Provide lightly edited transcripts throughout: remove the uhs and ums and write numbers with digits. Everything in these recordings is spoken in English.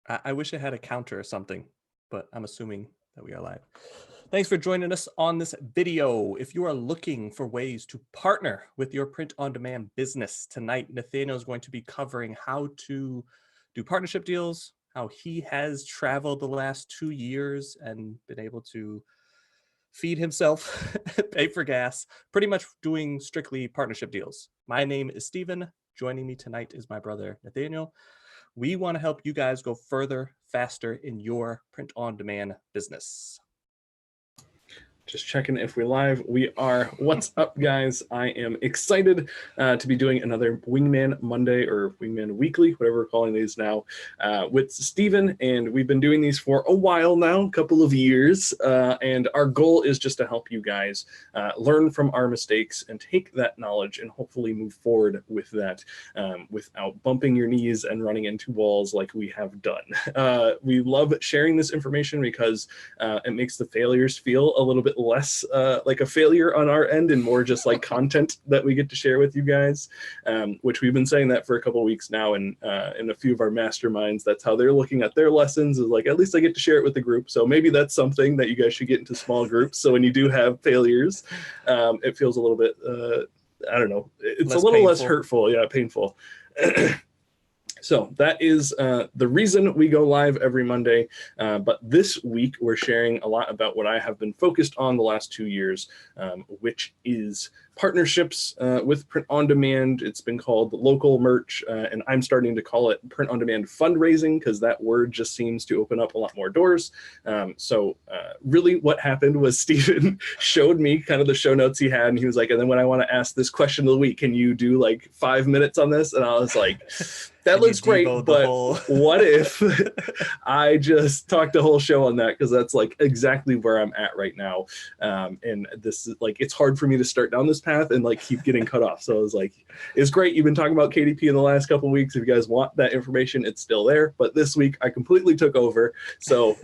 I wish it had a counter or something, but I'm assuming that we are live. Thanks for joining us on this video. If you are looking for ways to partner with your print-on-demand business, tonight Nathaniel is going to be covering how to do partnership deals, how he has traveled the last 2 years and been able to feed himself, pay for gas, pretty much doing strictly partnership deals. My name is Steven. Joining me tonight is my brother Nathaniel. We want to help you guys go further, faster in your print-on-demand business. Just checking if we're live. We are. What's up, guys? I am excited to be doing another WingMan Monday or WingMan Weekly, whatever we're calling these now, with Steven. And we've been doing these for a while now, a couple of years. And our goal is just to help you guys learn from our mistakes and take that knowledge and hopefully move forward with that without bumping your knees and running into walls like we have done. We love sharing this information because it makes the failures feel a little bit less like a failure on our end and more just like content that we get to share with you guys, which we've been saying that for a couple of weeks now. And in a few of our masterminds, that's how they're looking at their lessons, is like, at least I get to share it with the group. So maybe that's something that you guys should get into small groups. So when you do have failures, it feels a little bit, I don't know, it's a little less hurtful. Yeah, painful. So that is the reason we go live every Monday. But this week, we're sharing a lot about what I have been focused on the last 2 years, which is partnerships with print on demand. It's been called local merch, and I'm starting to call it print on demand fundraising because that word just seems to open up a lot more doors. So really what happened was Steven showed me kind of the show notes he had, and he was like, and then when I want to ask this question of the week, can you do like 5 minutes on this? And I was like, that looks great, but what if I just talked a whole show on that? Because that's like exactly where I'm at right now. And this is like, it's hard for me to start down this path and like keep getting cut off. So I was like, it's great. You've been talking about KDP in the last couple of weeks. If you guys want that information, it's still there. But this week I completely took over. So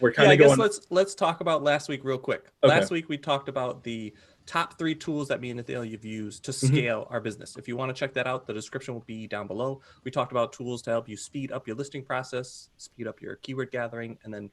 we're kind of going. I guess let's talk about last week real quick. Okay. Last week we talked about the top 3 tools that me and Nathaniel you've used to scale our business. If you want to check that out, the description will be down below. We talked about tools to help you speed up your listing process, speed up your keyword gathering, and then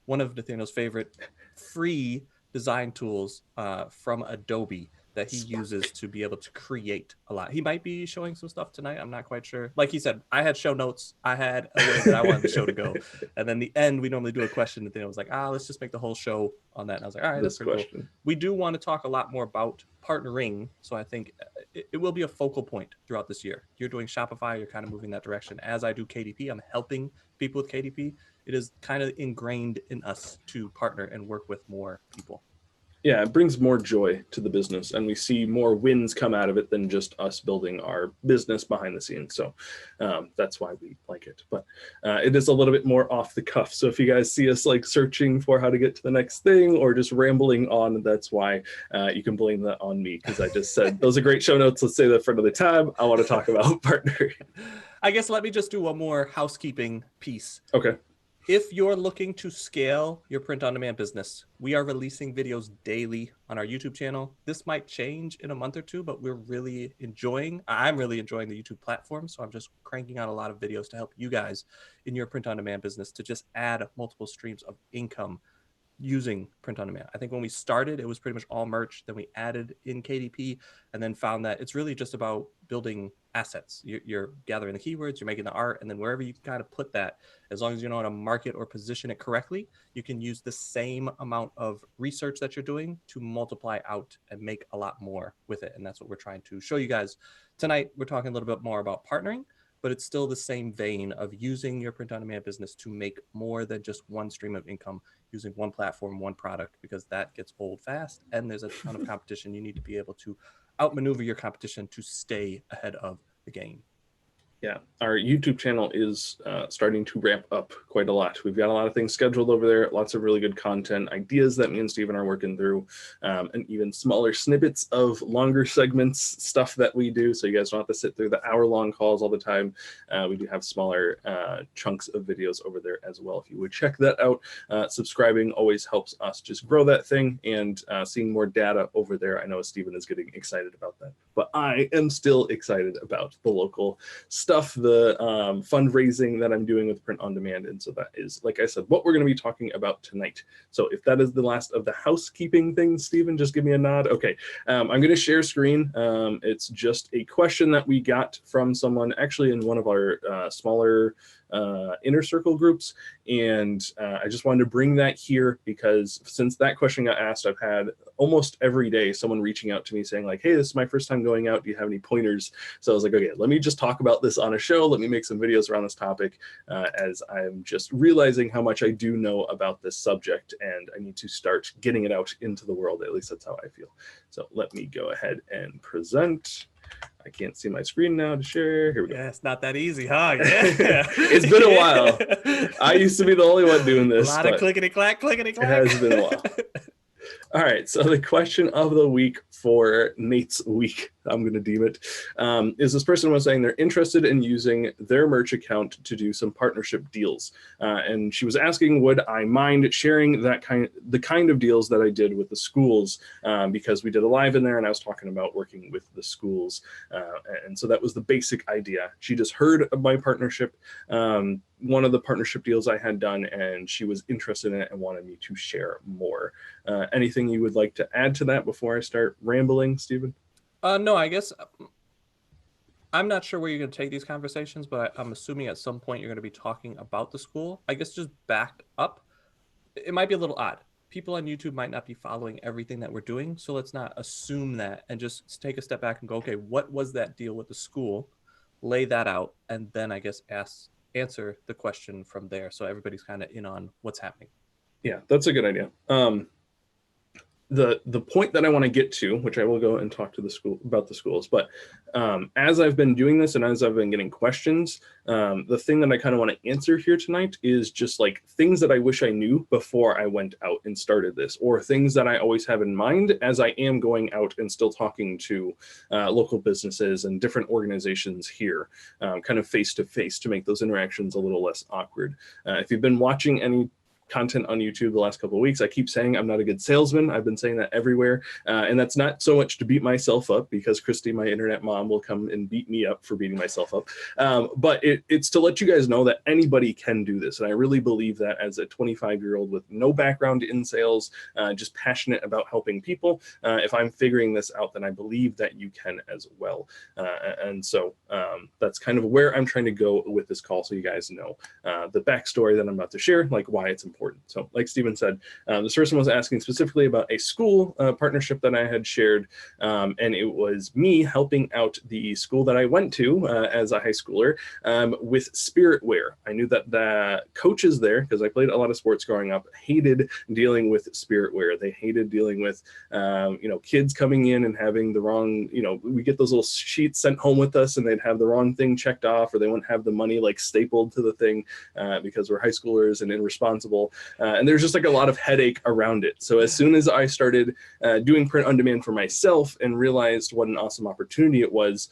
one of Nathaniel's favorite free design tools from Adobe that he uses to be able to create a lot. He might be showing some stuff tonight. I'm not quite sure. Like he said, I had show notes. I had a way that I wanted the show to go. And then the end, we normally do a question. And then I was like, let's just make the whole show on that. And I was like, all right, that's pretty cool. We do want to talk a lot more about partnering. So I think it will be a focal point throughout this year. You're doing Shopify. You're kind of moving that direction. As I do KDP, I'm helping people with KDP. It is kind of ingrained in us to partner and work with more people. Yeah, it brings more joy to the business, and we see more wins come out of it than just us building our business behind the scenes. So that's why we like it. But it is a little bit more off the cuff. So if you guys see us like searching for how to get to the next thing or just rambling on, that's why you can blame that on me, because I just said those are great show notes. Let's say that for another time. I want to talk about partnering. I guess let me just do one more housekeeping piece. Okay. If you're looking to scale your print-on-demand business, we are releasing videos daily on our YouTube channel. This might change in a month or two, but I'm really enjoying the YouTube platform. So I'm just cranking out a lot of videos to help you guys in your print-on-demand business to just add multiple streams of income using print-on-demand. I think when we started, it was pretty much all merch. Then we added in KDP and then found that it's really just about building assets. You're gathering the keywords, you're making the art, and then wherever you kind of put that, as long as you know how to market or position it correctly, you can use the same amount of research that you're doing to multiply out and make a lot more with it. And that's what we're trying to show you guys. Tonight, we're talking a little bit more about partnering, but it's still the same vein of using your print-on-demand business to make more than just one stream of income using one platform, one product, because that gets old fast and there's a ton of competition. You need to be able to outmaneuver your competition to stay ahead of the game. Yeah, our YouTube channel is starting to ramp up quite a lot. We've got a lot of things scheduled over there, lots of really good content, ideas that me and Steven are working through, and even smaller snippets of longer segments, stuff that we do, so you guys don't have to sit through the hour-long calls all the time. We do have smaller chunks of videos over there as well. If you would check that out, subscribing always helps us just grow that thing, and seeing more data over there. I know Steven is getting excited about that, but I am still excited about the local stuff stuff, the fundraising that I'm doing with print on demand. And so that is, like I said, what we're going to be talking about tonight. So if that is the last of the housekeeping things, Stephen, just give me a nod. Okay, I'm going to share screen. It's just a question that we got from someone actually in one of our smaller inner circle groups, and I just wanted to bring that here because since that question got asked, I've had almost every day someone reaching out to me saying like, hey, this is my first time going out, do you have any pointers? So I was like, okay, let me just talk about this on a show, let me make some videos around this topic, as I'm just realizing how much I do know about this subject and I need to start getting it out into the world. At least that's how I feel. So let me go ahead and present. I can't see my screen now to share. Here we go. Yeah, it's not that easy, huh? Yeah. It's been a while. I used to be the only one doing this. A lot of clickety clack, clickety clack. It has been a while. All right, so the question of the week for Nate's week, I'm going to deem it, is this person was saying they're interested in using their merch account to do some partnership deals. And she was asking, would I mind sharing the kind of deals that I did with the schools, because we did a live in there and I was talking about working with the schools. And so that was the basic idea. She just heard of my partnership, one of the partnership deals I had done, and she was interested in it and wanted me to share more. Anything you would like to add to that before I start rambling, Stephen? No, I guess I'm not sure where you're going to take these conversations, but I'm assuming at some point you're going to be talking about the school. I guess just back up. It might be a little odd. People on YouTube might not be following everything that we're doing, so let's not assume that and just take a step back and go, okay, what was that deal with the school? Lay that out, and then I guess answer the question from there, so everybody's kind of in on what's happening. Yeah, that's a good idea. The point that I want to get to, which I will go and talk to the school about the schools, but as I've been doing this and as I've been getting questions, the thing that I kind of want to answer here tonight is just like things that I wish I knew before I went out and started this, or things that I always have in mind as I am going out and still talking to local businesses and different organizations here, kind of face to face, to make those interactions a little less awkward. If you've been watching any content on YouTube the last couple of weeks, I keep saying I'm not a good salesman. I've been saying that everywhere. And that's not so much to beat myself up, because Christy, my internet mom, will come and beat me up for beating myself up. But it's to let you guys know that anybody can do this. And I really believe that as a 25-year-old with no background in sales, just passionate about helping people, if I'm figuring this out, then I believe that you can as well. And so that's kind of where I'm trying to go with this call, so you guys know the backstory that I'm about to share, like why it's important. So like Stephen said, this person was asking specifically about a school partnership that I had shared, and it was me helping out the school that I went to as a high schooler with spirit wear. I knew that the coaches there, because I played a lot of sports growing up, hated dealing with spirit wear. They hated dealing with kids coming in and having the wrong, we get those little sheets sent home with us and they'd have the wrong thing checked off, or they wouldn't have the money like stapled to the thing because we're high schoolers and irresponsible. And there's just like a lot of headache around it. So as soon as I started doing print on demand for myself and realized what an awesome opportunity it was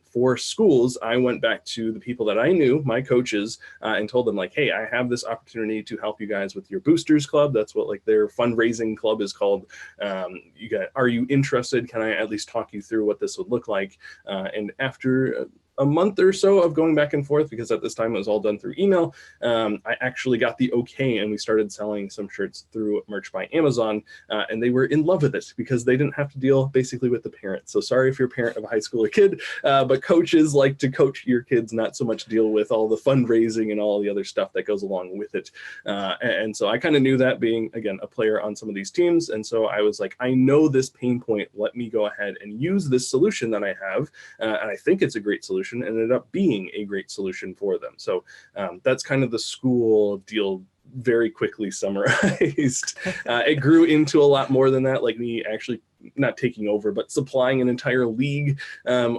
for schools, I went back to the people that I knew, my coaches, and told them like, hey, I have this opportunity to help you guys with your boosters club. That's what like their fundraising club is called. Are you interested? Can I at least talk you through what this would look like? And after a month or so of going back and forth, because at this time it was all done through email, I actually got the okay, and we started selling some shirts through Merch by Amazon, and they were in love with it because they didn't have to deal basically with the parents. So sorry if you're a parent of a high schooler kid, but coaches like to coach your kids, not so much deal with all the fundraising and all the other stuff that goes along with it. And so I kind of knew that, being, again, a player on some of these teams. And so I was like, I know this pain point. Let me go ahead and use this solution that I have. And I think it's a great solution, and ended up being a great solution for them. So that's kind of the school deal, very quickly summarized. It grew into a lot more than that, like me actually not taking over, but supplying an entire league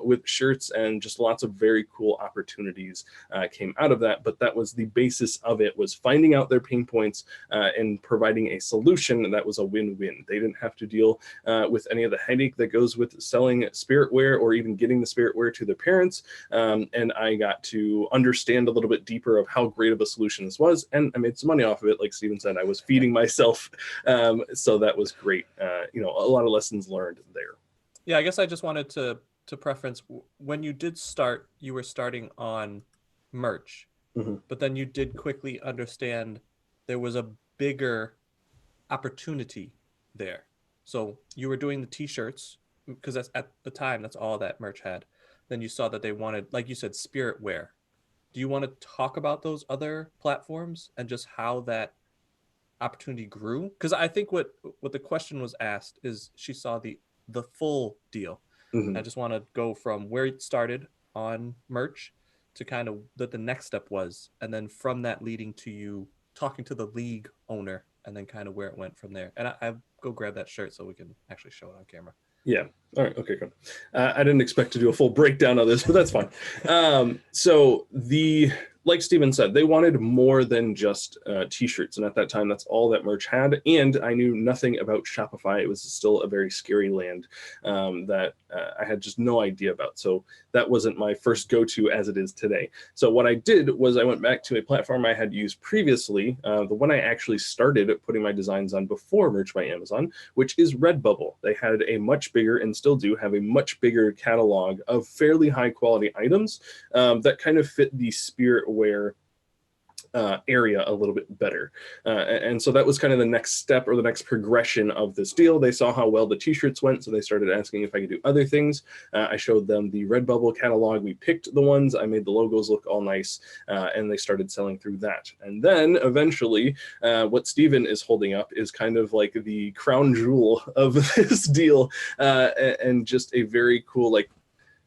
with shirts, and just lots of very cool opportunities came out of that. But that was the basis of it, was finding out their pain points and providing a solution that was a win-win. They didn't have to deal with any of the headache that goes with selling spirit wear or even getting the spirit wear to their parents. And I got to understand a little bit deeper of how great of a solution this was, and I made some money off of it. Like Stephen said, I was feeding myself, so that was great. A lot of lessons learned there. Yeah, I guess I just wanted to to preference, when you did start, you were starting on merch, Mhm. but then you did quickly understand there was a bigger opportunity there. So you were doing the t-shirts because that's at the time that's all that merch had. Then you saw that they wanted, like you said, spirit wear. Do you want to talk about those other platforms and just how that opportunity grew? Because I think what the question was asked is she saw the full deal. I Mhm. just want to go from where it started on merch to kind of what the next step was, and then from that leading to you talking to the league owner, and then kind of where it went from there. And I go grab that shirt so we can actually show it on camera. Yeah. All right. Okay, good. I didn't expect to do a full breakdown of this, but that's fine. So like Steven said, they wanted more than just t-shirts. And at that time, that's all that merch had. And I knew nothing about Shopify. It was still a very scary land that I had just no idea about. So that wasn't my first go-to as it is today. So what I did was I went back to a platform I had used previously, the one I actually started putting my designs on before Merch by Amazon, which is Redbubble. They had a much bigger, and still do have a much bigger catalog of fairly high quality items that kind of fit the spirit wear area a little bit better. And so that was kind of the next step or the next progression of this deal. They saw how well the t-shirts went, so they started asking if I could do other things. I showed them the Redbubble catalog. We picked the ones. I made the logos look all nice, and they started selling through that. And then eventually, what Steven is holding up is kind of like the crown jewel of this deal, and just a very cool, like,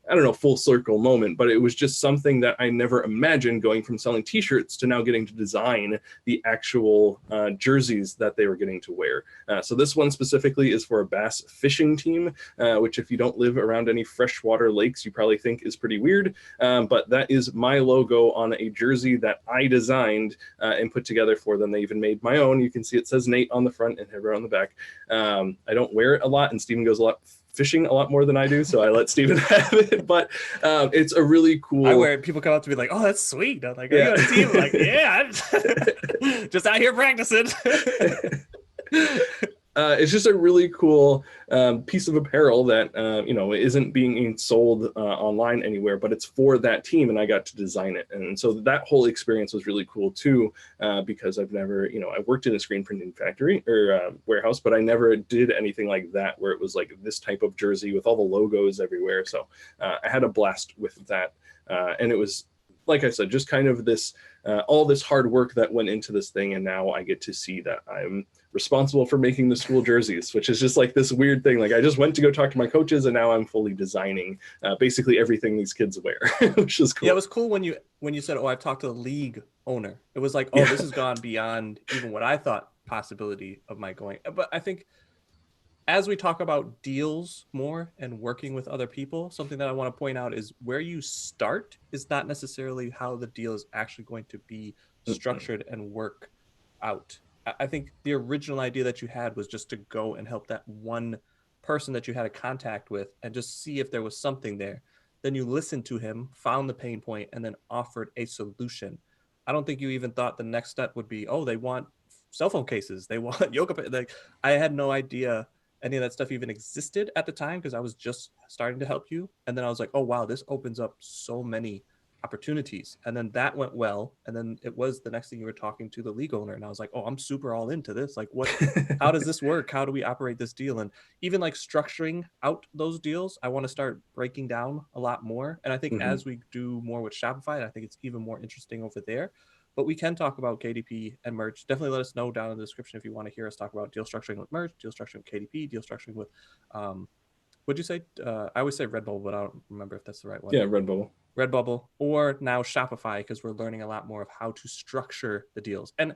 I don't know, full circle moment, but it was just something that I never imagined, going from selling t-shirts to now getting to design the actual jerseys that they were getting to wear. So this one specifically is for a bass fishing team, which if you don't live around any freshwater lakes, you probably think is pretty weird. But that is my logo on a jersey that I designed and put together for them. They even made my own. You can see it says Nate on the front and Heather on the back. I don't wear it a lot, and Steven goes a lot fishing a lot more than I do, so I let Steven have it. But it's a really cool. I wear it. People come up to me like, "Oh, that's sweet." I'm like, "Are Yeah. you on a team?" I'm like, "Yeah, just out here practicing." It's just a really cool piece of apparel that isn't being sold online anywhere, but it's for that team, and I got to design it. And so that whole experience was really cool too, because I've never, I worked in a screen printing factory or warehouse, but I never did anything like that where it was like this type of jersey with all the logos everywhere. So I had a blast with that, and it was, like I said, just kind of this all this hard work that went into this thing, and now I get to see that I'm responsible for making the school jerseys, which is just like this weird thing. Like, I just went to go talk to my coaches, and now I'm fully designing basically everything these kids wear, which is cool. Yeah, it was cool when you said, "Oh, I've talked to the league owner." It was like, "Oh, this has gone beyond even what I thought possibility of my going." But I think as we talk about deals more and working with other people, something that I want to point out is where you start is not necessarily how the deal is actually going to be structured and work out. I think the original idea that you had was just to go and help that one person that you had a contact with and just see if there was something there. Then you listened to him, found the pain point, and then offered a solution. I don't think you even thought the next step would be, oh, they want cell phone cases, they want yoga. Like, I had no idea any of that stuff even existed at the time because I was just starting to help you. And then I was like, oh, wow, this opens up so many opportunities. And then that went well. And then it was the next thing you were talking to the league owner. And I was like, oh, I'm super all into this. Like, how does this work? How do we operate this deal? And even like structuring out those deals, I want to start breaking down a lot more. And I think as we do more with Shopify, I think it's even more interesting over there. But we can talk about KDP and merch. Definitely let us know down in the description if you want to hear us talk about deal structuring with merch, deal structuring with KDP, deal structuring with, what'd you say? I always say Redbubble, but I don't remember if that's the right one. Yeah, Redbubble. Redbubble, or now Shopify, because we're learning a lot more of how to structure the deals. And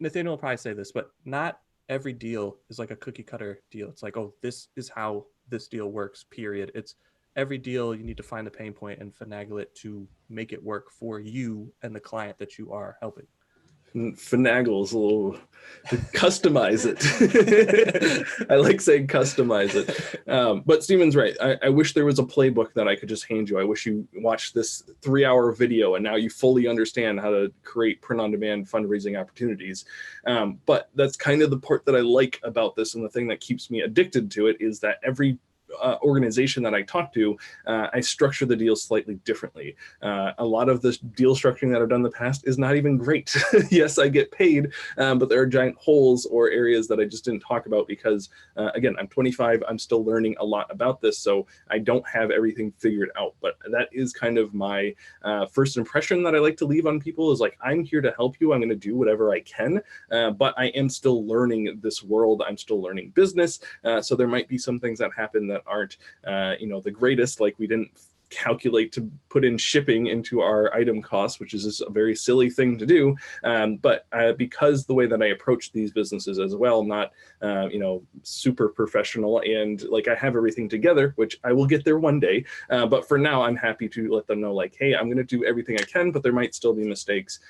Nathaniel will probably say this, but not every deal is like a cookie cutter deal. It's like, oh, this is how this deal works, period. It's every deal you need to find the pain point and finagle it to make it work for you and the client that you are helping. Finagle's a little customize it. I like saying customize it. But Steven's right. I wish there was a playbook that I could just hand you. I wish you watched this 3-hour video and now you fully understand how to create print-on-demand fundraising opportunities. But that's kind of the part that I like about this, and the thing that keeps me addicted to it is that every organization that I talk to, I structure the deals slightly differently. A lot of the deal structuring that I've done in the past is not even great. Yes, I get paid, but there are giant holes or areas that I just didn't talk about because, again, I'm 25. I'm still learning a lot about this, so I don't have everything figured out. But that is kind of my first impression that I like to leave on people is like, I'm here to help you. I'm going to do whatever I can, but I am still learning this world. I'm still learning business. So there might be some things that happen that aren't, the greatest. Like we didn't calculate to put in shipping into our item costs, which is just a very silly thing to do. But because the way that I approach these businesses as well, not super professional and like I have everything together, which I will get there one day. But for now, I'm happy to let them know like, hey, I'm going to do everything I can, but there might still be mistakes.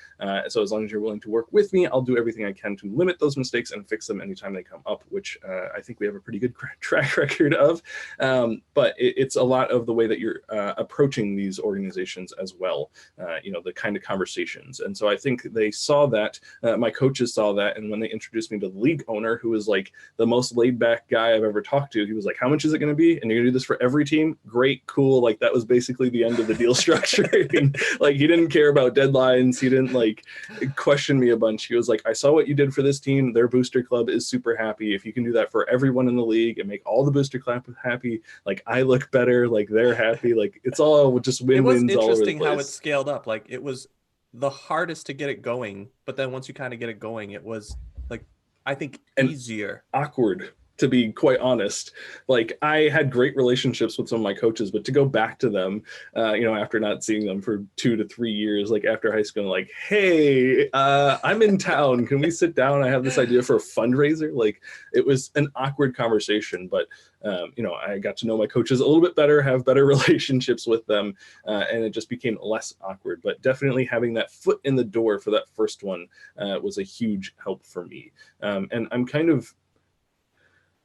So as long as you're willing to work with me, I'll do everything I can to limit those mistakes and fix them anytime they come up, which I think we have a pretty good track record of. But it's a lot of the way that you're approaching these organizations as well, the kind of conversations. And so I think they saw that, my coaches saw that. And when they introduced me to the league owner, who was like the most laid back guy I've ever talked to, he was like, how much is it going to be? And you're going to do this for every team? Great, cool. Like that was basically the end of the deal structure. Like he didn't care about deadlines. He didn't like question me a bunch. He was like, I saw what you did for this team. Their booster club is super happy. If you can do that for everyone in the league and make all the booster club happy, like I look better, like they're happy, like it's all just win-wins all over the Interesting how it place. scaled up. Like it was the hardest to get it going, but then once you kind of get it going, it was like I think And easier. awkward, to be quite honest. Like I had great relationships with some of my coaches, but to go back to them, after not seeing them for 2 to 3 years, like after high school, like, hey, I'm in town. Can we sit down? I have this idea for a fundraiser. Like it was an awkward conversation, but I got to know my coaches a little bit better, have better relationships with them, and it just became less awkward. But definitely having that foot in the door for that first one was a huge help for me. And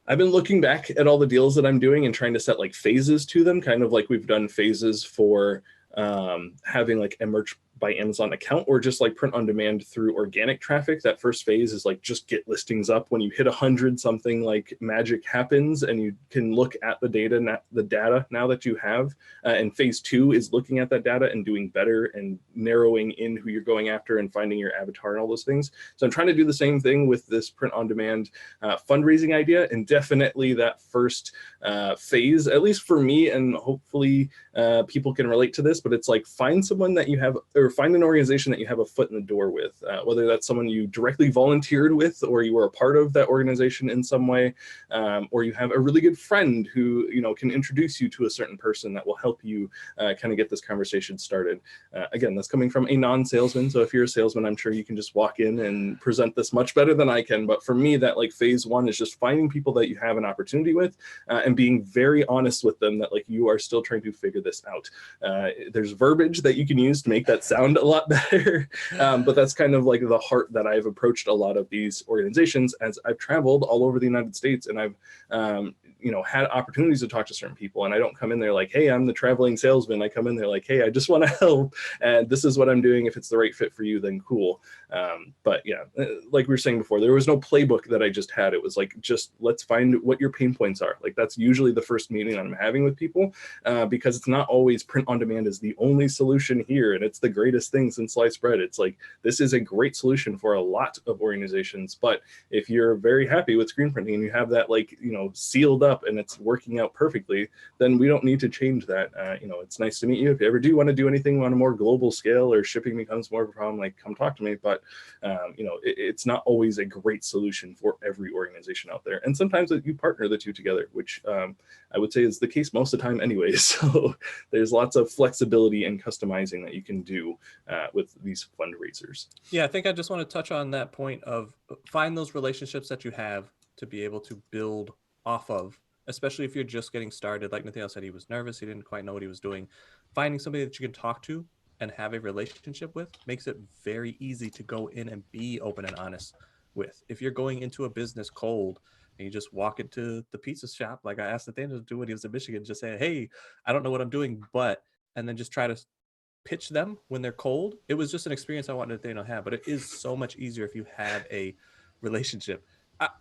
I've been looking back at all the deals that I'm doing and trying to set like phases to them, kind of like we've done phases for having like a merch by Amazon account or just like print on demand through organic traffic. That first phase is like just get listings up. When you hit 100, something like magic happens and you can look at the data now that you have. And phase 2 is looking at that data and doing better and narrowing in who you're going after and finding your avatar and all those things. So I'm trying to do the same thing with this print on demand fundraising idea. And definitely that first phase, at least for me, and hopefully people can relate to this, but it's like find someone that you have, or find an organization that you have a foot in the door with, whether that's someone you directly volunteered with or you were a part of that organization in some way, or you have a really good friend who can introduce you to a certain person that will help you kind of get this conversation started. Again, that's coming from a non-salesman, so if you're a salesman, I'm sure you can just walk in and present this much better than I can. But for me, that like phase 1 is just finding people that you have an opportunity with and being very honest with them that like you are still trying to figure this out. There's verbiage that you can use to make that sound a lot better, but that's kind of like the heart that I've approached a lot of these organizations as I've traveled all over the United States, and I've had opportunities to talk to certain people. And I don't come in there like, hey, I'm the traveling salesman. I come in there like, hey, I just want to help, and this is what I'm doing. If it's the right fit for you, then cool. But yeah, like we were saying before, there was no playbook that I just had. It was like, just let's find what your pain points are. Like that's usually the first meeting I'm having with people, because it's not always print on demand is the only solution here and it's the greatest thing since sliced bread. It's like, this is a great solution for a lot of organizations, but if you're very happy with screen printing and you have that like sealed up and it's working out perfectly, then we don't need to change that. It's nice to meet you. If you ever do want to do anything on a more global scale or shipping becomes more of a problem, like come talk to me. But it's not always a great solution for every organization out there, and sometimes you partner the two together, which I would say is the case most of the time anyways. So there's lots of flexibility and customizing that you can do with these fundraisers. Yeah, I think I just want to touch on that point of find those relationships that you have to be able to build off of, especially if you're just getting started. Like Nathaniel said, he was nervous, he didn't quite know what he was doing. Finding somebody that you can talk to and have a relationship with makes it very easy to go in and be open and honest with. If you're going into a business cold and you just walk into the pizza shop, like I asked Nathaniel to do when he was in Michigan, just say, hey, I don't know what I'm doing, but, and then just try to pitch them when they're cold. It was just an experience I wanted Nathaniel to have, but it is so much easier if you have a relationship.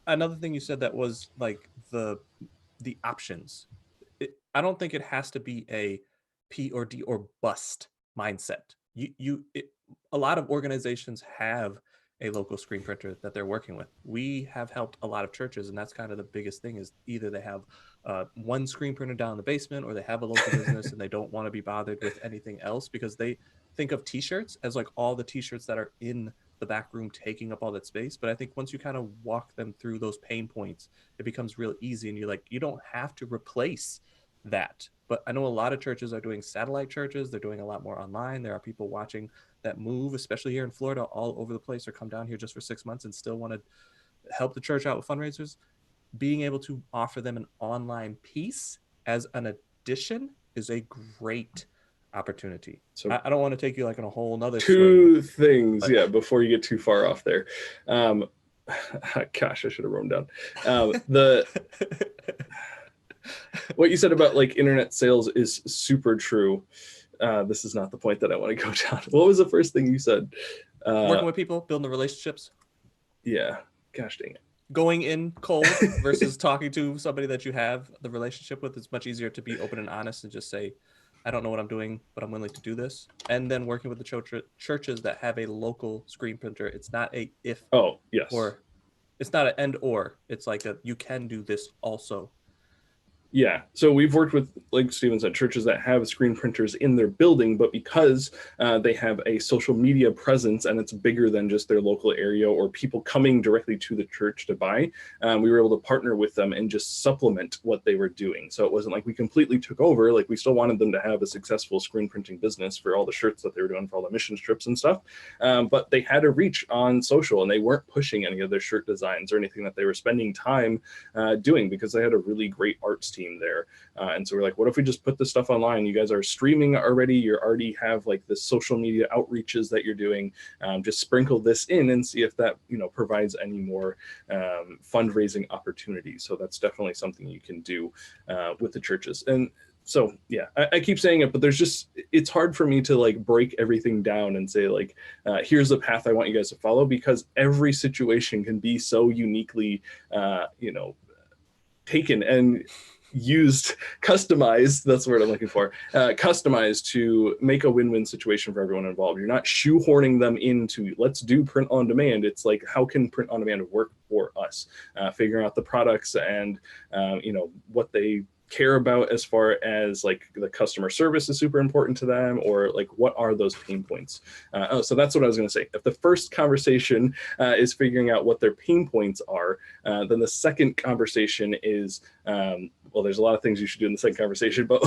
Another thing you said that was like the options. I don't think it has to be a P or D or bust mindset. A lot of organizations have a local screen printer that they're working with. We have helped a lot of churches, and that's kind of the biggest thing is either they have one screen printer down in the basement, or they have a local business and they don't want to be bothered with anything else because they think of t-shirts as like all the t-shirts that are in the back room taking up all that space. But I think once you kind of walk them through those pain points, it becomes real easy, and you're like, you don't have to replace that. But I know a lot of churches are doing satellite churches. They're doing a lot more online. There are people watching that move, especially here in Florida, all over the place, or come down here just for 6 months and still want to help the church out with fundraisers. Being able to offer them an online piece as an addition is a great opportunity. So I don't want to take you like on a whole nother swing, two things, but yeah, before you get too far off there. Um, gosh, I should have wrote them down. The what you said about like internet sales is super true. This is not the point that I want to go down. What was the first thing you said? Working with people, building the relationships, Yeah, gosh dang it. going in cold versus talking to somebody that you have the relationship with. It's much easier to be open and honest and just say, I don't know what I'm doing, but I'm willing to do this. And then working with the churches that have a local screen printer, it's not a if Oh, yes. or it's not an and or. It's like a you can do this also. Yeah. So we've worked with, like Steven said, churches that have screen printers in their building, but because they have a social media presence and it's bigger than just their local area or people coming directly to the church to buy, we were able to partner with them and just supplement what they were doing. So it wasn't like we completely took over. Like we still wanted them to have a successful screen printing business for all the shirts that they were doing for all the mission trips and stuff. But they had a reach on social and they weren't pushing any of their shirt designs or anything that they were spending time doing because they had a really great arts team there. And so we're like, what if we just put this stuff online? You guys are streaming already. You already have like the social media outreaches that you're doing. Just sprinkle this in and see if that, provides any more fundraising opportunities. So that's definitely something you can do with the churches. And so yeah, I keep saying it, but it's hard for me to like break everything down and say like, here's the path I want you guys to follow, because every situation can be so uniquely, taken and used, customized, that's the word I'm looking for, customized to make a win-win situation for everyone involved. You're not shoehorning them into, let's do print on demand. It's like, how can print on demand work for us? Figuring out the products and, what they care about as far as like the customer service is super important to them, or like what are those pain points. So that's what I was going to say. If the first conversation is figuring out what their pain points are, then the second conversation is well, there's a lot of things you should do in the second conversation, but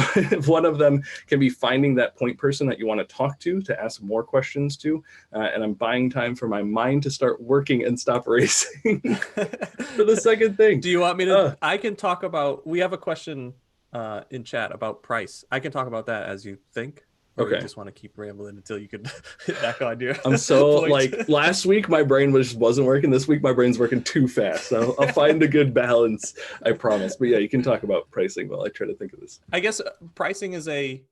one of them can be finding that point person that you want to talk to ask more questions to. And I'm buying time for my mind to start working and stop racing for the second thing. Do you want me to? I can talk about. We have a question in chat about price. I can talk about that as you think, or Okay. you just want to keep rambling until you can hit back on your. I'm so point. like last week my brain wasn't working. This week my brain's working too fast. So I'll find a good balance, I promise. But yeah, you can talk about pricing while I try to think of this. I guess pricing is a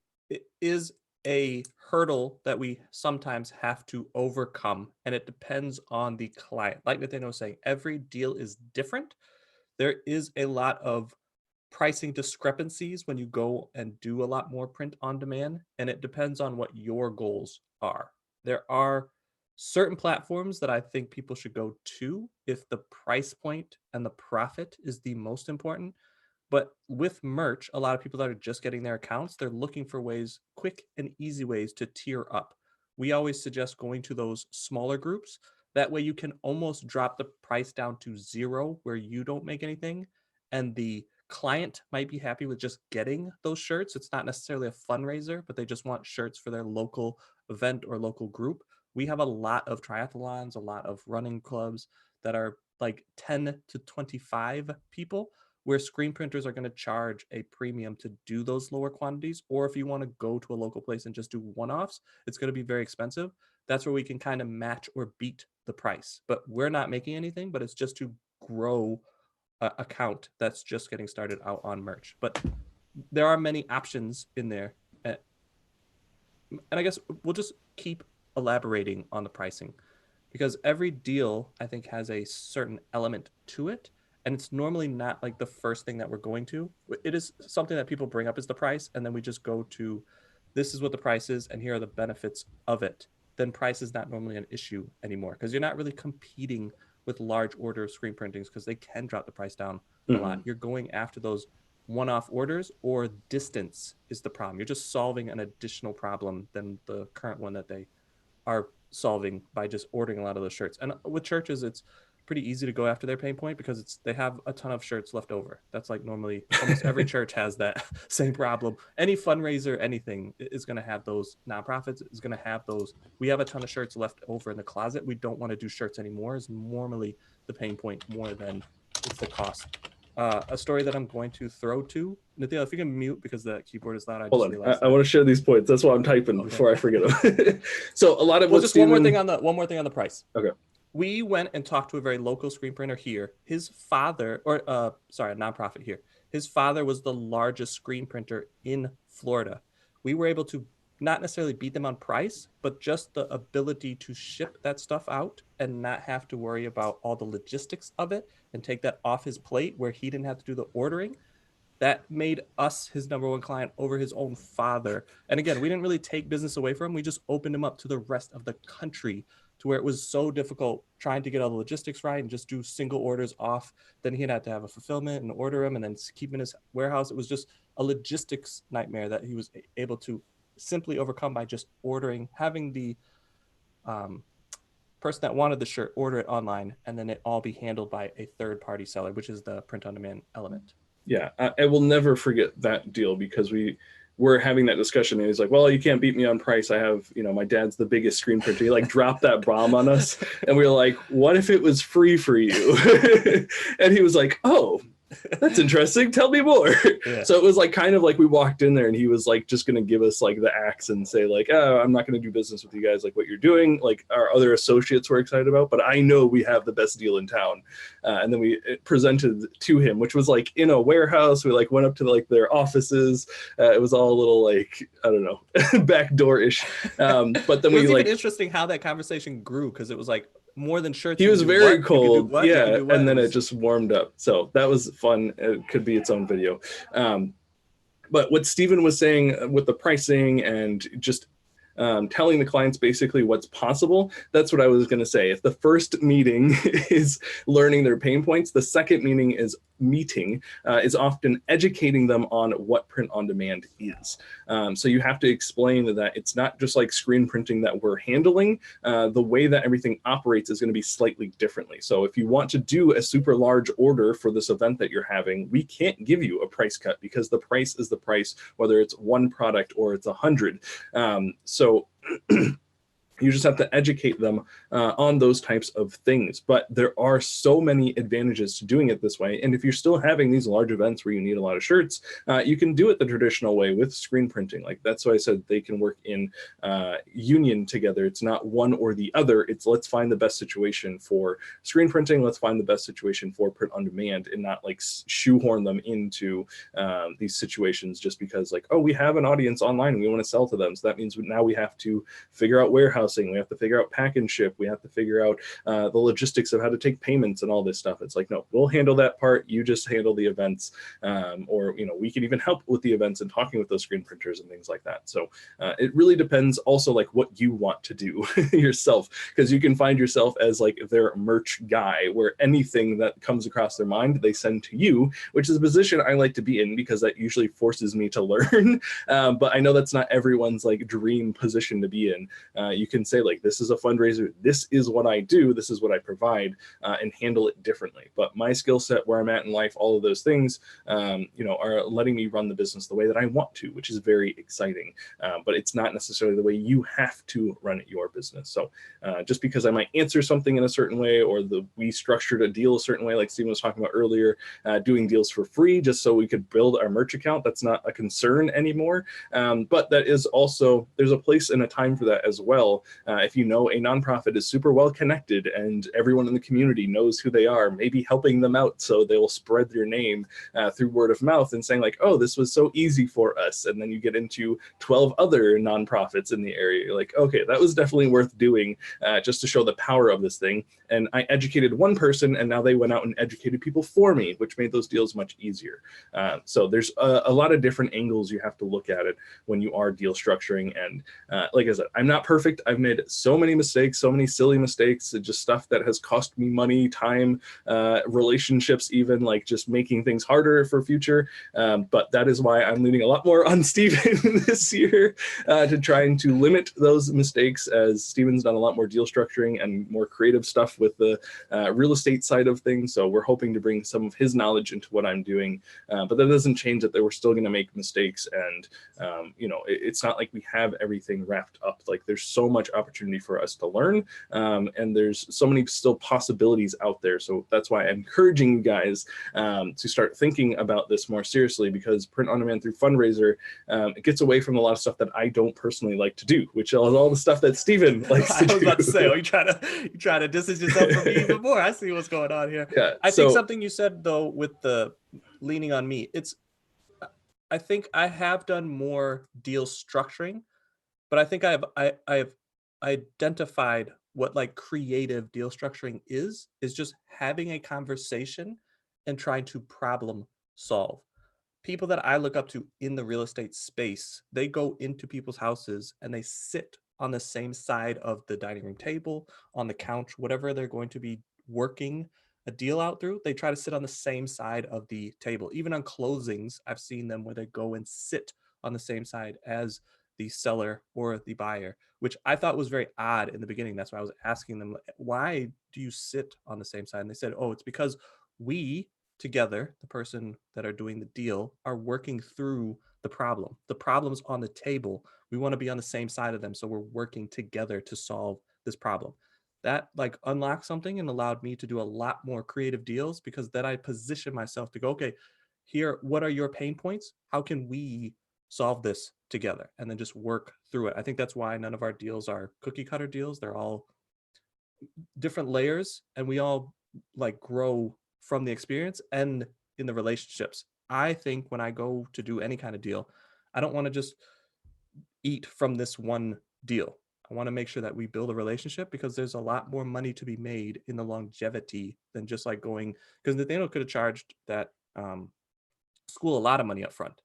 hurdle that we sometimes have to overcome, and it depends on the client. Like Nathaniel was saying, every deal is different. There is a lot of pricing discrepancies when you go and do a lot more print on demand, and it depends on what your goals are. There are certain platforms that I think people should go to if the price point and the profit is the most important. But with merch, a lot of people that are just getting their accounts, they're looking for ways, quick and easy ways to tier up. We always suggest going to those smaller groups. That way you can almost drop the price down to zero where you don't make anything. And the client might be happy with just getting those shirts. It's not necessarily a fundraiser, but they just want shirts for their local event or local group. We have a lot of triathlons, a lot of running clubs that are like 10 to 25 people, where screen printers are going to charge a premium to do those lower quantities. Or if you want to go to a local place and just do one-offs, it's going to be very expensive. That's where we can kind of match or beat the price. But we're not making anything, but it's just to grow a account that's just getting started out on merch. But there are many options in there. And I guess we'll just keep elaborating on the pricing, because every deal I think has a certain element to it, And it's normally not like the first thing that we're going to. It is something that people bring up is the price, and then we just go to, this is what the price is, and here are the benefits of it. Then price is not normally an issue anymore, because you're not really competing with large order screen printings, because they can drop the price down a lot. You're going after those one-off orders, or distance is the problem. You're just solving an additional problem than the current one that they are solving by just ordering a lot of those shirts. And with churches, it's pretty easy to go after their pain point, because they have a ton of shirts left over. That's like normally almost every church has that same problem. Any fundraiser, anything is going to have those. Nonprofits is going to have those. We have a ton of shirts left over in the closet. We don't want to do shirts anymore is normally the pain point, more than it's the cost. A story that I'm going to throw to Nathaniel, if you can mute, because the keyboard is loud. I just Hold on, realized I want to share these points. That's why I'm typing before I forget them. So a lot of just one more thing on the price. Okay. We went and talked to a very local screen printer here. His father, or a nonprofit here. His father was the largest screen printer in Florida. We were able to not necessarily beat them on price, but just the ability to ship that stuff out and not have to worry about all the logistics of it, and take that off his plate where he didn't have to do the ordering. That made us his number one client over his own father. And again, we didn't really take business away from him. We just opened him up to the rest of the country, to where it was so difficult trying to get all the logistics right and just do single orders off. Then he'd have to have a fulfillment and order them and then keep them in his warehouse. It was just a logistics nightmare that he was able to simply overcome by just ordering, having the person that wanted the shirt order it online, and then it all be handled by a third party seller, which is the print on demand element. Yeah, I will never forget that deal, because we were having that discussion, and he's like, well, you can't beat me on price. I have, my dad's the biggest screen printer. He like dropped that bomb on us, and we were like, what if it was free for you? And he was like, oh, that's interesting. Tell me more. Yeah. So it was like kind of like we walked in there and he was like just going to give us like the axe and say like, oh, I'm not going to do business with you guys. Like what you're doing, like our other associates were excited about, but I know we have the best deal in town. And then we presented to him, which was like in a warehouse. We like went up to like their offices. It was all a little like, I don't know, backdoor-ish. But then it was even interesting how that conversation grew, because it was like, more than shirts. He was very cold. Yeah. And then it just warmed up. So that was fun. It could be its own video. But what Stephen was saying with the pricing and just telling the clients basically what's possible, that's what I was going to say. If the first meeting is learning their pain points, the second meeting is often educating them on what print on demand is. So you have to explain that it's not just like screen printing that we're handling. The way that everything operates is going to be slightly differently. So if you want to do a super large order for this event that you're having, we can't give you a price cut, because the price is the price, whether it's one product or it's 100. So you just have to educate them on those types of things. But there are so many advantages to doing it this way. And if you're still having these large events where you need a lot of shirts, you can do it the traditional way with screen printing. Like that's why I said they can work in union together. It's not one or the other. It's let's find the best situation for screen printing. Let's find the best situation for print on demand, and not like shoehorn them into these situations just because like, oh, we have an audience online and we want to sell to them. So that means now we have to figure out warehouse. We have to figure out pack and ship. We have to figure out the logistics of how to take payments and all this stuff. It's like, no, we'll handle that part. You just handle the events. Or, we can even help with the events and talking with those screen printers and things like that. So it really depends also like what you want to do yourself, because you can find yourself as like their merch guy, where anything that comes across their mind, they send to you, which is a position I like to be in, because that usually forces me to learn. But I know that's not everyone's like dream position to be in. You can say like, this is a fundraiser, this is what I do, this is what I provide, and handle it differently. But my skill set, where I'm at in life, all of those things, are letting me run the business the way that I want to, which is very exciting. But it's not necessarily the way you have to run your business. So just because I might answer something in a certain way, or we structured a deal a certain way, like Stephen was talking about earlier, doing deals for free just so we could build our merch account, that's not a concern anymore. But that is also, there's a place and a time for that as well. if you know a nonprofit is super well connected and everyone in the community knows who they are, maybe helping them out so they'll spread their name through word of mouth and saying like, oh, this was so easy for us. And then you get into 12 other nonprofits in the area. You're like, okay, that was definitely worth doing just to show the power of this thing. And I educated one person, and now they went out and educated people for me, which made those deals much easier. So there's a lot of different angles you have to look at it when you are deal structuring. And like I said, I'm not perfect. I've made so many mistakes, so many silly mistakes, just stuff that has cost me money, time, relationships, even like just making things harder for future. But that is why I'm leaning a lot more on Steven this year to trying to limit those mistakes, as Steven's done a lot more deal structuring and more creative stuff with the real estate side of things. So we're hoping to bring some of his knowledge into what I'm doing. But that doesn't change that we're still going to make mistakes. And, it's not like we have everything wrapped up. Like there's so much opportunity for us to learn. And there's so many still possibilities out there. So that's why I'm encouraging you guys to start thinking about this more seriously, because print on demand through fundraiser, it gets away from a lot of stuff that I don't personally like to do, which is all the stuff that Steven likes to do. I was about to say, you try to distance yourself from me even more. I see what's going on here. Yeah, I think something you said though with the leaning on me, I think I have done more deal structuring, but I think I've identified what like creative deal structuring is just having a conversation and trying to problem solve. People that I look up to in the real estate space, they go into people's houses and they sit on the same side of the dining room table, on the couch, whatever they're going to be working a deal out through. They try to sit on the same side of the table. Even on closings, I've seen them where they go and sit on the same side as the seller or the buyer, which I thought was very odd in the beginning. That's why I was asking them, why do you sit on the same side? And they said, oh, it's because we together, the person that are doing the deal, are working through the problem. The problem's on the table. We want to be on the same side of them. So we're working together to solve this problem. That like unlocked something and allowed me to do a lot more creative deals, because then I position myself to go, okay, here, what are your pain points? How can we solve this together? And then just work through it. I think that's why none of our deals are cookie cutter deals. They're all different layers, and we all like grow from the experience and in the relationships. I think when I go to do any kind of deal, I don't want to just eat from this one deal. I want to make sure that we build a relationship, because there's a lot more money to be made in the longevity than just like going, because Nathaniel could have charged that school a lot of money up front,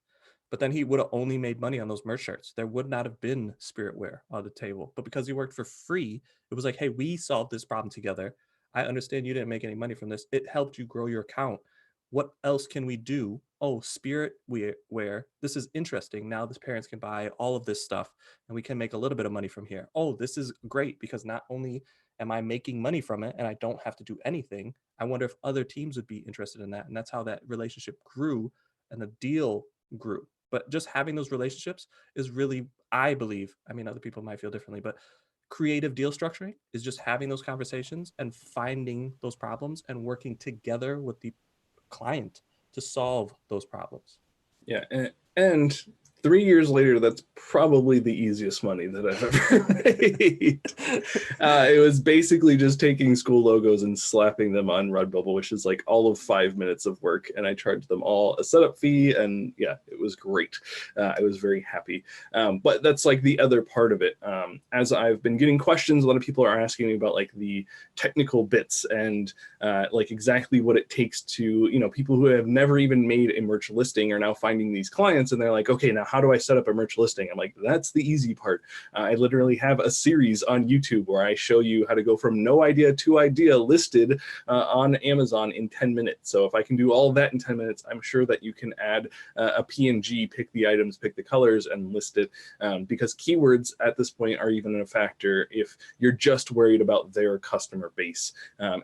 but then he would have only made money on those merch shirts. There would not have been spiritware on the table. But because he worked for free, it was like, hey, we solved this problem together. I understand you didn't make any money from this. It helped you grow your account. What else can we do? Oh, spirit wear. This is interesting. Now the parents can buy all of this stuff and we can make a little bit of money from here. Oh, this is great, because not only am I making money from it and I don't have to do anything, I wonder if other teams would be interested in that. And that's how that relationship grew and the deal grew. But just having those relationships is really, I believe, I mean, other people might feel differently, but creative deal structuring is just having those conversations and finding those problems and working together with the client to solve those problems. Yeah. And 3 years later, that's probably the easiest money that I've ever made. It was basically just taking school logos and slapping them on Redbubble, which is like all of 5 minutes of work. And I charged them all a setup fee. And yeah, it was great. I was very happy. But that's like the other part of it. As I've been getting questions, a lot of people are asking me about like the technical bits and like exactly what it takes to, people who have never even made a merch listing are now finding these clients, and they're like, okay, now how do I set up a merch listing? I'm like, that's the easy part. I literally have a series on YouTube where I show you how to go from no idea to idea listed on Amazon in 10 minutes. So if I can do all of that in 10 minutes, I'm sure that you can add a PNG, pick the items, pick the colors, and list it, because keywords at this point are even a factor if you're just worried about their customer base.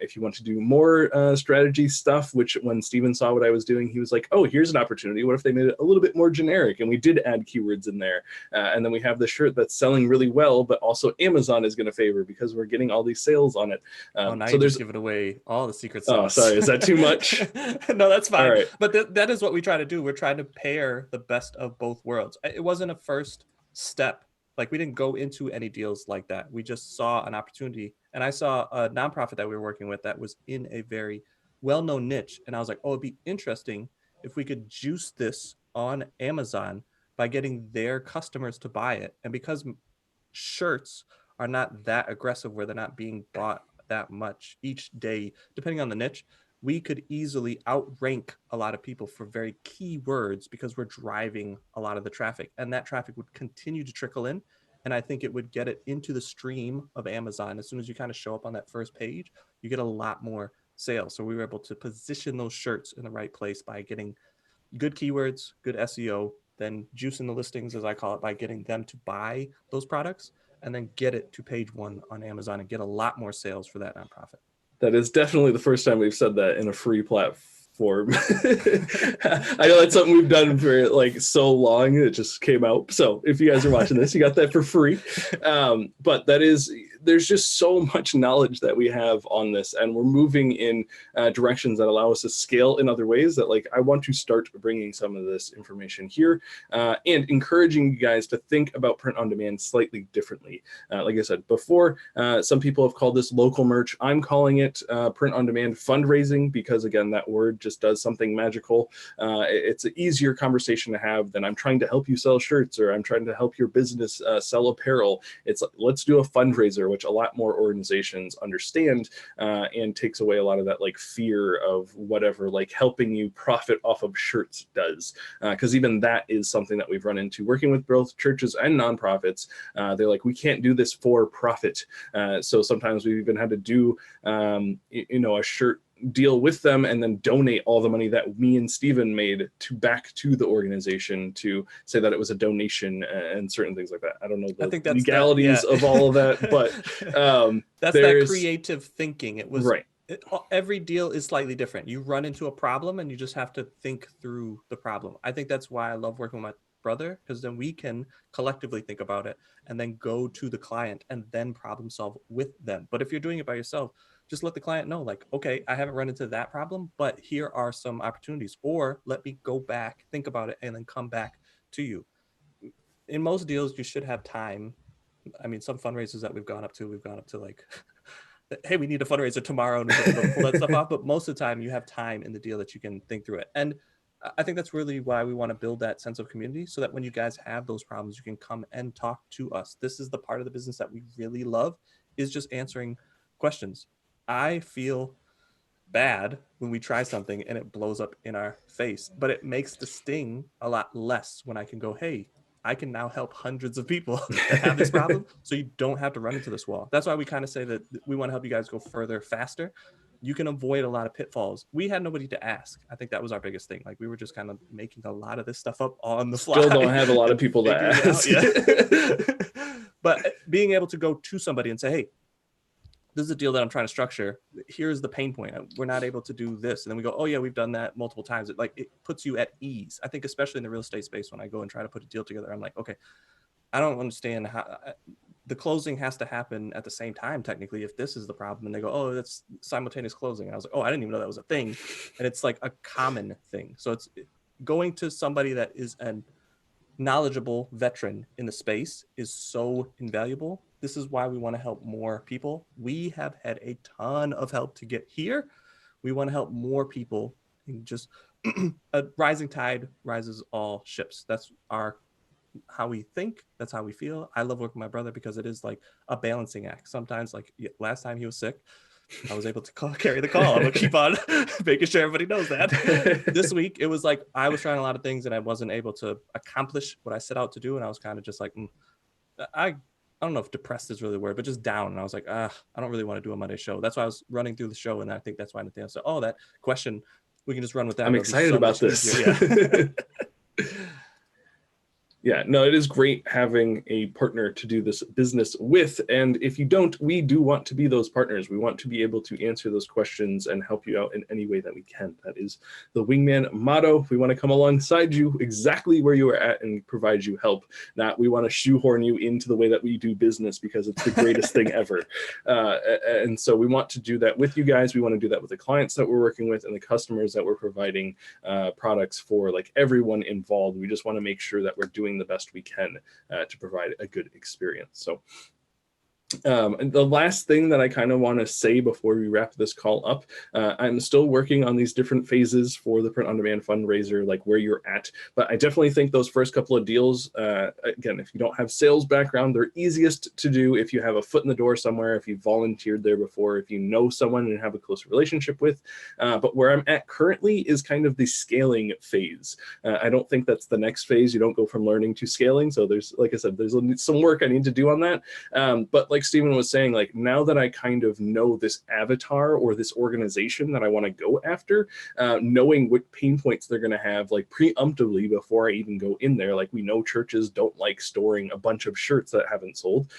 If you want to do more strategy stuff, which when Steven saw what I was doing, he was like, oh, here's an opportunity. What if they made it a little bit more generic? And we did add keywords in there. And then we have the shirt that's selling really well, but also Amazon is going to favor because we're getting all these sales on it. Now so there's giving away all the secret sauce. Oh, sorry. Is that too much? No, that's fine. Right. But that is what we try to do. We're trying to pair the best of both worlds. It wasn't a first step Like we didn't go into any deals like that. We just saw an opportunity. And I saw a nonprofit that we were working with that was in a very well-known niche. And I was like, oh, it'd be interesting if we could juice this on Amazon by getting their customers to buy it. And because shirts are not that aggressive where they're not being bought that much each day, depending on the niche, we could easily outrank a lot of people for very key words because we're driving a lot of the traffic, and that traffic would continue to trickle in. And I think it would get it into the stream of Amazon. As soon as you kind of show up on that first page, you get a lot more sales. So we were able to position those shirts in the right place by getting good keywords, good SEO, then juicing the listings, as I call it, by getting them to buy those products and then get it to page one on Amazon and get a lot more sales for that nonprofit. That is definitely the first time we've said that in a free platform. I know that's something we've done for like so long, it just came out. So if you guys are watching this, you got that for free. But there's just so much knowledge that we have on this, and we're moving in directions that allow us to scale in other ways that, like, I want to start bringing some of this information here and encouraging you guys to think about print on demand slightly differently. Like I said before, some people have called this local merch. I'm calling it print on demand fundraising because, again, that word just does something magical. It's an easier conversation to have than I'm trying to help you sell shirts or I'm trying to help your business sell apparel. It's like, let's do a fundraiser, which a lot more organizations understand and takes away a lot of that like fear of whatever like helping you profit off of shirts does. Because even that is something that we've run into working with both churches and nonprofits. They're like, we can't do this for profit. So sometimes we've even had to do, a shirt deal with them and then donate all the money that me and Steven made back to the organization to say that it was a donation and certain things like that. I don't know the legalities of all of that, but that's that creative thinking. It was right. Every deal is slightly different. You run into a problem and you just have to think through the problem. I think that's why I love working with my brother, because then we can collectively think about it and then go to the client and then problem solve with them. But if you're doing it by yourself, just let the client know, like, okay, I haven't run into that problem, but here are some opportunities, or let me go back, think about it, and then come back to you. In most deals, you should have time. I mean, some fundraisers that we've gone up to like, hey, we need a fundraiser tomorrow and we can pull that stuff off. But most of the time you have time in the deal that you can think through it. And I think that's really why we want to build that sense of community, so that when you guys have those problems, you can come and talk to us. This is the part of the business that we really love, is just answering questions. I feel bad when we try something and it blows up in our face, but it makes the sting a lot less when I can go, hey, I can now help hundreds of people that have this problem, so you don't have to run into this wall. That's why we kind of say that we want to help you guys go further, faster. You can avoid a lot of pitfalls. We had nobody to ask. I think that was our biggest thing. Like, we were just kind of making a lot of this stuff up on the fly. Still don't have a lot of people to ask. But being able to go to somebody and say, hey, this is a deal that I'm trying to structure. Here's the pain point. We're not able to do this. And then we go, oh yeah, we've done that multiple times. It puts you at ease. I think especially in the real estate space, when I go and try to put a deal together, I'm like, okay, I don't understand how the closing has to happen at the same time, technically, if this is the problem. And they go, oh, that's simultaneous closing. And I was like, oh, I didn't even know that was a thing. And it's like a common thing. So it's going to somebody that is an knowledgeable veteran in the space is so invaluable. This is why we want to help more people. We have had a ton of help to get here. We want to help more people, and just a rising tide rises all ships. That's how we think. That's how we feel. I love working with my brother because it is like a balancing act. Sometimes, like last time he was sick, I was able to carry the call. I'm gonna keep on making sure everybody knows that. This week, it was like I was trying a lot of things and I wasn't able to accomplish what I set out to do. And I was kind of just like, I don't know if depressed is really the word, but just down. And I was like, I don't really want to do a Monday show. That's why I was running through the show. And I think that's why Nathaniel said, oh, that question, we can just run with that. I'm excited about this. Yeah, no, it is great having a partner to do this business with. And if you don't, we do want to be those partners. We want to be able to answer those questions and help you out in any way that we can. That is the WingMan motto. We want to come alongside you exactly where you are at and provide you help. Not we want to shoehorn you into the way that we do business because it's the greatest thing ever. And so we want to do that with you guys. We want to do that with the clients that we're working with and the customers that we're providing products for, like everyone involved. We just want to make sure that we're doing the best we can to provide a good experience. So and the last thing that I kind of want to say before we wrap this call up, I'm still working on these different phases for the print on demand fundraiser, like where you're at. But I definitely think those first couple of deals, again, if you don't have sales background, they're easiest to do if you have a foot in the door somewhere, if you volunteered there before, if you know someone and have a close relationship with. But where I'm at currently is kind of the scaling phase. I don't think that's the next phase. You don't go from learning to scaling. So there's, like I said, there's some work I need to do on that. But like Stephen was saying, like now that I kind of know this avatar or this organization that I want to go after, knowing what pain points they're going to have, like preemptively before I even go in there, like we know churches don't like storing a bunch of shirts that haven't sold,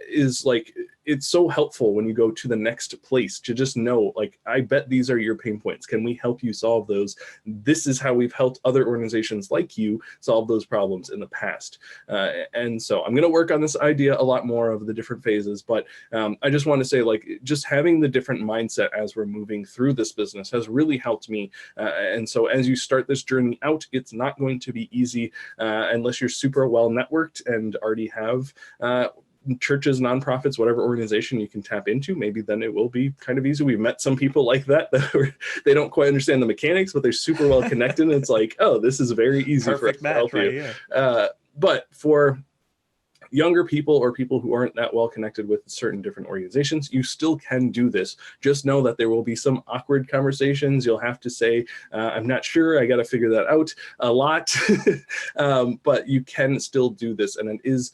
is like, it's so helpful when you go to the next place to just know, like, I bet these are your pain points. Can we help you solve those? This is how we've helped other organizations like you solve those problems in the past. And so I'm going to work on this idea a lot more of the different phases, but I just want to say, like, just having the different mindset as we're moving through this business has really helped me. And so as you start this journey out, it's not going to be easy unless you're super well networked and already have churches, nonprofits, whatever organization you can tap into. Maybe then it will be kind of easy. We've met some people like that they don't quite understand the mechanics, but they're super well connected. And it's like, oh, this is very easy for us to help you. But for younger people or people who aren't that well connected with certain different organizations, you still can do this. Just know that there will be some awkward conversations. You'll have to say, I'm not sure, I got to figure that out a lot. But you can still do this. And it is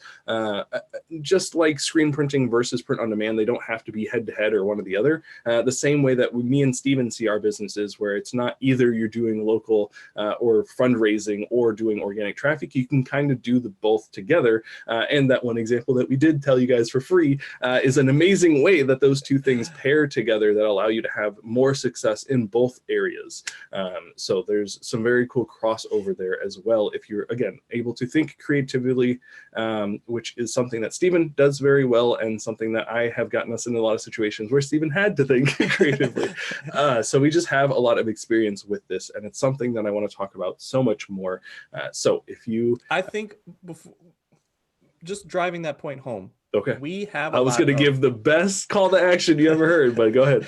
just like screen printing versus print on demand. They don't have to be head to head or one or the other. The same way that me and Steven see our businesses, where it's not either you're doing local or fundraising or doing organic traffic. You can kind of do the both together. And that one example that we did tell you guys for free is an amazing way that those two things pair together that allow you to have more success in both areas. So there's some very cool crossover there as well. If you're, again, able to think creatively, which is something that Stephen does very well and something that I have gotten us in a lot of situations where Stephen had to think creatively. So we just have a lot of experience with this, and it's something that I want to talk about so much more. So if you... I think before, just driving that point home. Okay. We have. I was going to give the best call to action you ever heard, but go ahead.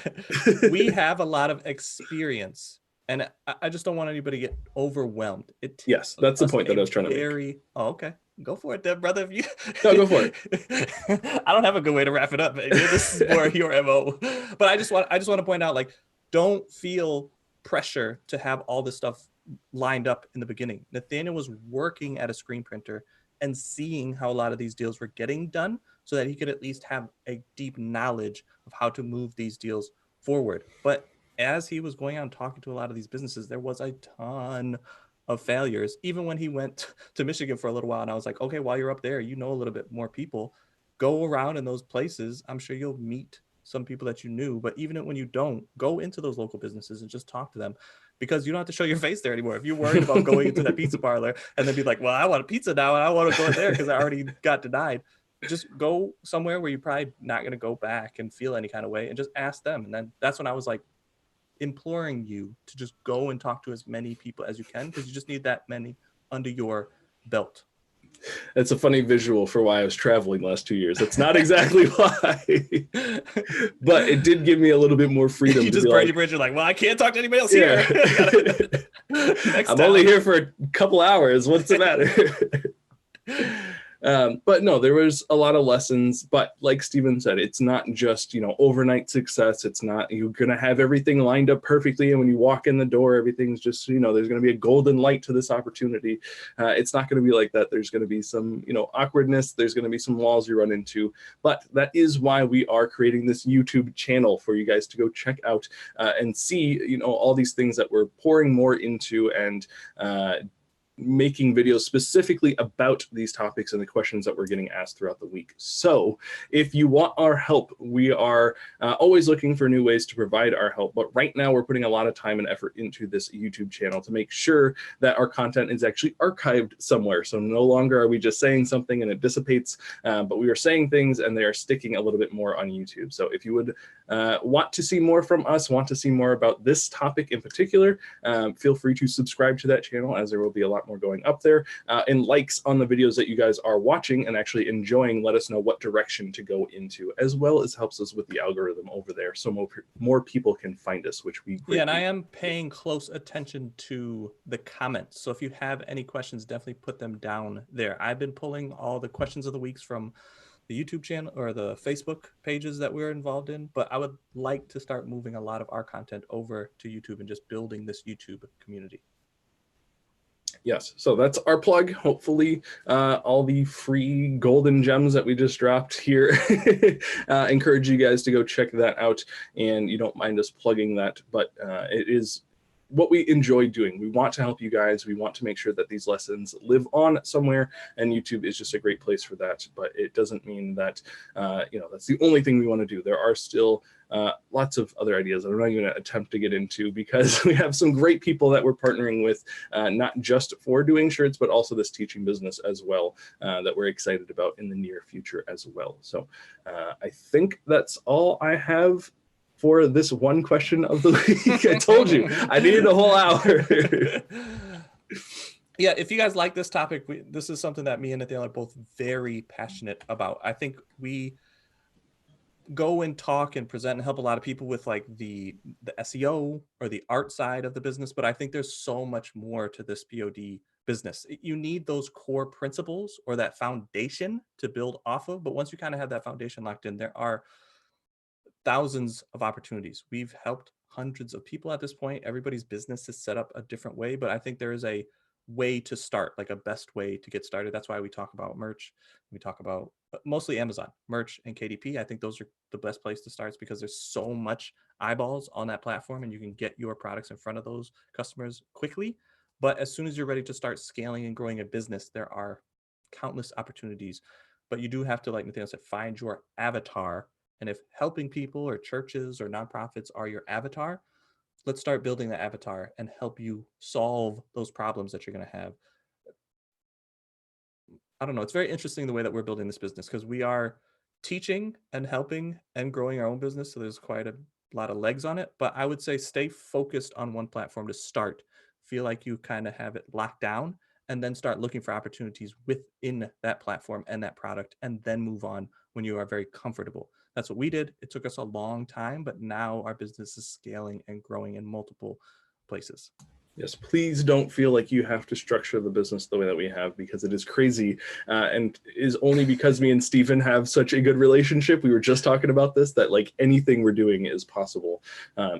We have a lot of experience, and I just don't want anybody to get overwhelmed. Yes, that's the point that I was trying to make. Oh, okay. Go for it, then, brother. If you... No, go for it. I don't have a good way to wrap it up. This is more your MO. But I just want to point out, like, don't feel pressure to have all this stuff lined up in the beginning. Nathaniel was working at a screen printer and seeing how a lot of these deals were getting done so that he could at least have a deep knowledge of how to move these deals forward. But as he was going out and talking to a lot of these businesses, there was a ton of failures. Even when he went to Michigan for a little while, and I was like, okay, while you're up there, you know a little bit more people. Go around in those places. I'm sure you'll meet some people that you knew, but even when you don't, go into those local businesses and just talk to them, because you don't have to show your face there anymore. If you're worried about going into that pizza parlor and then be like, well, I want a pizza now and I want to go there because I already got denied, just go somewhere where you're probably not going to go back and feel any kind of way and just ask them. And then that's when I was like imploring you to just go and talk to as many people as you can, because you just need that many under your belt. It's a funny visual for why I was traveling the last 2 years. That's not exactly why, but it did give me a little bit more freedom. You just burned your bridge. You're like, well, I can't talk to anybody else here. I'm only here for a couple hours. What's the matter? But no, there was a lot of lessons, but like Stephen said, it's not just, overnight success. It's not, you're going to have everything lined up perfectly. And when you walk in the door, everything's just, there's going to be a golden light to this opportunity. It's not going to be like that. There's going to be some, awkwardness. There's going to be some walls you run into, but that is why we are creating this YouTube channel for you guys to go check out and see, all these things that we're pouring more into and, making videos specifically about these topics and the questions that we're getting asked throughout the week. So if you want our help, we are always looking for new ways to provide our help. But right now we're putting a lot of time and effort into this YouTube channel to make sure that our content is actually archived somewhere. So no longer are we just saying something and it dissipates, but we are saying things and they are sticking a little bit more on YouTube. So if you would want to see more from us, want to see more about this topic in particular, feel free to subscribe to that channel, as there will be a lot lot more going up there. And likes on the videos that you guys are watching and actually enjoying, let us know what direction to go into, as well as helps us with the algorithm over there, so more people can find us, which we greatly. Yeah, and I am paying close attention to the comments. So if you have any questions, definitely put them down there. I've been pulling all the questions of the weeks from the YouTube channel or the Facebook pages that we're involved in, but I would like to start moving a lot of our content over to YouTube and just building this YouTube community. Yes, so that's our plug. Hopefully all the free golden gems that we just dropped here encourage you guys to go check that out, and you don't mind us plugging that, but it is what we enjoy doing. We want to help you guys. We want to make sure that these lessons live on somewhere, and YouTube is just a great place for that. But it doesn't mean that that's the only thing we want to do. There are still lots of other ideas that I'm not even going to attempt to get into, because we have some great people that we're partnering with, not just for doing shirts, but also this teaching business as well, that we're excited about in the near future as well. So I think that's all I have for this one question of the week. I told you I needed a whole hour. Yeah, if you guys like this topic, this is something that me and Nathaniel are both very passionate about. I think we go and talk and present and help a lot of people with like the SEO or the art side of the business, but I think there's so much more to this POD business. You need those core principles or that foundation to build off of, but once you kind of have that foundation locked in, there are thousands of opportunities. We've helped hundreds of people at this point. Everybody's business is set up a different way, but I think there is a way to start, like a best way to get started. That's why we talk about merch. We talk about mostly Amazon, merch, and KDP. I think those are the best place to start, because there's so much eyeballs on that platform and you can get your products in front of those customers quickly. But as soon as you're ready to start scaling and growing a business, there are countless opportunities. But you do have to, like Nathaniel said, find your avatar. And if helping people or churches or nonprofits are your avatar, let's start building that avatar and help you solve those problems that you're going to have. I don't know. It's very interesting the way that we're building this business, because we are teaching and helping and growing our own business. So there's quite a lot of legs on it. But I would say stay focused on one platform to start. Feel like you kind of have it locked down, and then start looking for opportunities within that platform and that product, and then move on when you are very comfortable. That's what we did. It took us a long time, but now our business is scaling and growing in multiple places. Yes, please don't feel like you have to structure the business the way that we have, because it is crazy, and is only because me and Stephen have such a good relationship. We were just talking about this, that like anything we're doing is possible.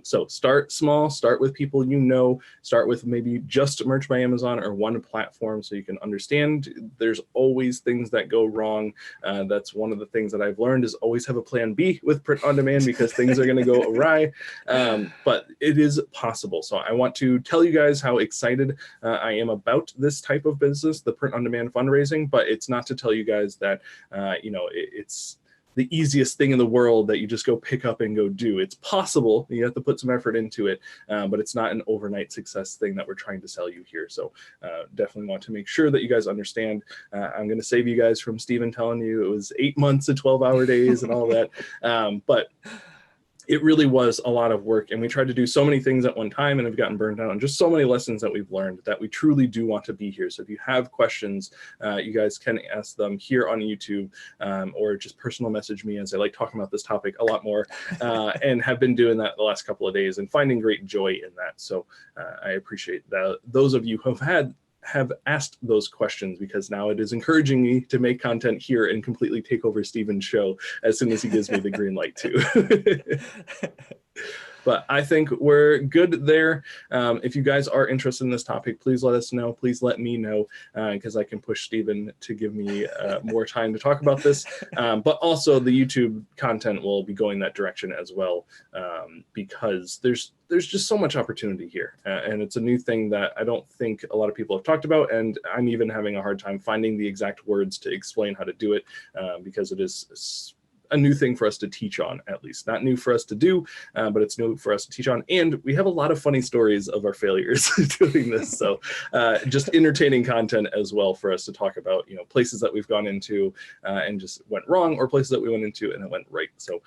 So start small, start with people you know, start with maybe just Merch by Amazon or one platform, so you can understand there's always things that go wrong. That's one of the things that I've learned, is always have a plan B with print on demand, because things are going to go awry. But it is possible. So I want to tell you guys how excited I am about this type of business, the print on demand fundraising, but it's not to tell you guys that it's the easiest thing in the world that you just go pick up and go do. It's possible. You have to put some effort into it, but it's not an overnight success thing that we're trying to sell you here. So definitely want to make sure that you guys understand. I'm going to save you guys from Stephen telling you it was 8 months of 12-hour days and all that. But it really was a lot of work, and we tried to do so many things at one time and have gotten burned out on just so many lessons that we've learned, that we truly do want to be here. So if you have questions, you guys can ask them here on YouTube, or just personal message me, as I like talking about this topic a lot more, and have been doing that the last couple of days and finding great joy in that. So I appreciate that. Those of you who have asked those questions, because now it is encouraging me to make content here and completely take over Stephen's show as soon as he gives me the green light to. But I think we're good there. If you guys are interested in this topic, please let us know. Please let me know, because I can push Stephen to give me more time to talk about this. But also the YouTube content will be going that direction as well, because there's just so much opportunity here. And it's a new thing that I don't think a lot of people have talked about. And I'm even having a hard time finding the exact words to explain how to do it, because it is a new thing for us to teach on, at least. Not new for us to do, but it's new for us to teach on. And we have a lot of funny stories of our failures doing this. So just entertaining content as well for us to talk about, places that we've gone into and just went wrong, or places that we went into and it went right. So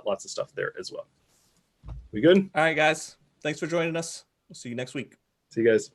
lots of stuff there as well. We good? All right, guys. Thanks for joining us. We'll see you next week. See you guys.